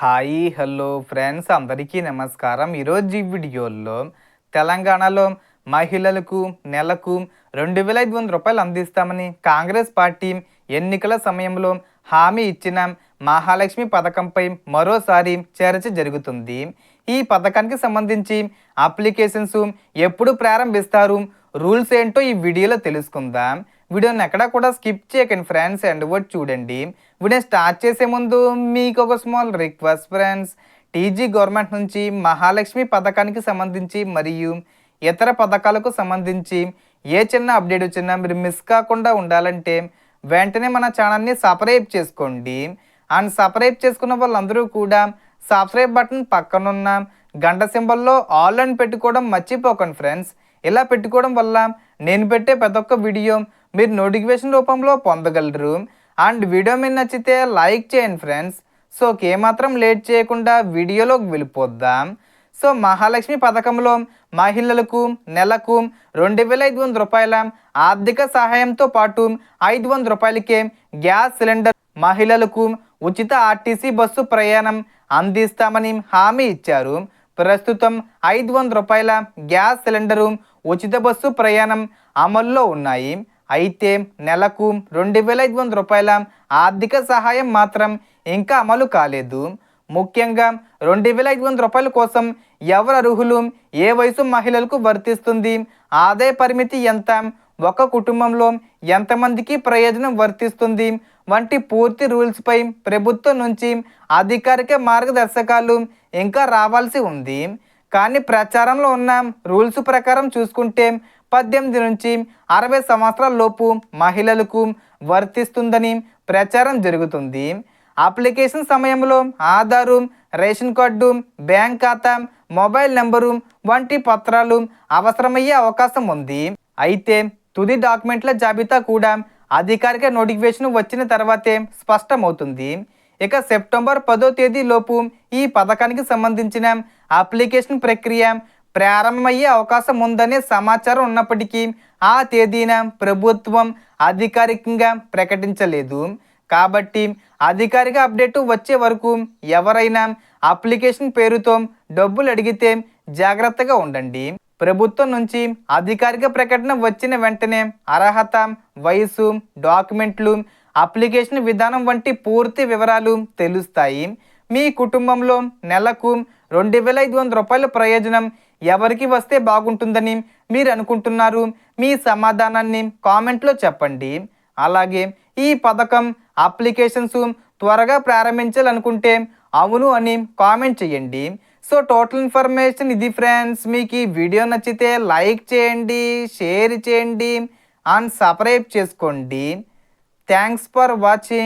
Hi hello friends అందరికీ నమస్కారం. ఈరోజు ఈ వీడియోలో తెలంగాణలో మహిళలకు నెలకు 2,500 రూపాయలు అందిస్తామని కాంగ్రెస్ పార్టీ ఎన్నికల సమయంలో హామీ ఇచ్చిన మహాలక్ష్మి పథకంపై మరోసారి చర్చ జరుగుతుంది. ఈ పథకానికి సంబంధించి అప్లికేషన్స్ ఎప్పుడు ప్రారంభిస్తారు, రూల్స్ ఏంటో ఈ వీడియోలో తెలుసుకుందాం. వీడియోని ఎక్కడా కూడా స్కిప్ చేయకండి ఫ్రెండ్స్, అండ్ వర్డ్ చూడండి. వీడియో స్టార్ట్ చేసే ముందు మీకు ఒక small request friends. TG government నుంచి మహాలక్ష్మి పథకానికి సంబంధించి మరియు ఇతర పథకాలకు సంబంధించి ఏ చిన్న అప్డేట్ వచ్చినా మీరు మిస్ కాకుండా ఉండాలంటే వెంటనే మన ఛానల్ని సబ్స్క్రైబ్ చేసుకోండి. అండ్ సబ్స్క్రైబ్ చేసుకున్న వాళ్ళందరూ కూడా సబ్స్క్రైబ్ బటన్ పక్కనున్న గంట సింబల్లో ఆల్ అని పెట్టుకోవడం మర్చిపోకండి ఫ్రెండ్స్. ఇలా పెట్టుకోవడం వల్ల నేను పెట్టే ప్రతి ఒక్క వీడియో మీరు నోటిఫికేషన్ రూపంలో పొందగలరు. అండ్ వీడియో మీరు నచ్చితే లైక్ చేయండి ఫ్రెండ్స్. సో ఏమాత్రం లేట్ చేయకుండా వీడియోలోకి వెళ్ళిపోద్దాం. సో మహాలక్ష్మి పథకంలో మహిళలకు నెలకు 2,500 రూపాయల ఆర్థిక సహాయంతో పాటు 500 రూపాయలకే గ్యాస్ సిలిండర్, మహిళలకు ఉచిత ఆర్టీసీ బస్సు ప్రయాణం అందిస్తామని హామీ ఇచ్చారు. ప్రస్తుతం 500 రూపాయల గ్యాస్ సిలిండరు, ఉచిత బస్సు ప్రయాణం అమల్లో ఉన్నాయి. అయితే నెలకు 2,500 రూపాయల ఆర్థిక సహాయం మాత్రం ఇంకా అమలు కాలేదు. ముఖ్యంగా 2,500 రూపాయల కోసం ఎవరు అర్హులు, ఏ వయసు మహిళలకు వర్తిస్తుంది, ఆదాయ పరిమితి ఎంత, ఒక కుటుంబంలో ఎంతమందికి ప్రయోజనం వర్తిస్తుంది వంటి పూర్తి రూల్స్పై ప్రభుత్వం నుంచి అధికారిక మార్గదర్శకాలు ఇంకా రావాల్సి ఉంది. కానీ ప్రచారంలో ఉన్న రూల్స్ ప్రకారం చూసుకుంటే 18 నుంచి 60 సంవత్సరాల లోపు మహిళలకు వర్తిస్తుందని ప్రచారం జరుగుతుంది. అప్లికేషన్ సమయంలో ఆధారు, రేషన్ కార్డు, బ్యాంక్ ఖాతా, మొబైల్ నెంబరు వంటి పత్రాలు అవసరమయ్యే అవకాశం ఉంది. అయితే తుది డాక్యుమెంట్ల జాబితా కూడా అధికారిక నోటిఫికేషన్ వచ్చిన తర్వాతే స్పష్టమవుతుంది. ఇక సెప్టెంబర్ 10వ తేదీ లోపు ఈ పథకానికి సంబంధించిన అప్లికేషన్ ప్రక్రియ ప్రారంభమయ్యే అవకాశం ఉందనే సమాచారం ఉన్నప్పటికీ ఆ తేదీన ప్రభుత్వం అధికారికంగా ప్రకటించలేదు. కాబట్టి అధికారిక అప్డేట్ వచ్చే వరకు ఎవరైనా అప్లికేషన్ పేరుతో డబ్బులు అడిగితే జాగ్రత్తగా ఉండండి. ప్రభుత్వం నుంచి అధికారిక ప్రకటన వచ్చిన వెంటనే అర్హత, వయసు, డాక్యుమెంట్లు, అప్లికేషన్ విధానం వంటి పూర్తి వివరాలు తెలుస్తాయి. మీ కుటుంబంలో నెలకు 2,500 రూపాయల ప్రయోజనం ఎవరికి వస్తే బాగుంటుందని మీరు అనుకుంటున్నారు? మీ సమాధానాన్ని కామెంట్లో చెప్పండి. అలాగే ఈ పథకం అప్లికేషన్స్ త్వరగా ప్రారంభించాలనుకుంటే అవును అని కామెంట్ చేయండి. సో టోటల్ ఇన్ఫర్మేషన్ ఇది ఫ్రెండ్స్. మీకు ఈ వీడియో నచ్చితే లైక్ చేయండి, షేర్ చేయండి అండ్ సబ్స్క్రైబ్ చేసుకోండి. Thanks for watching.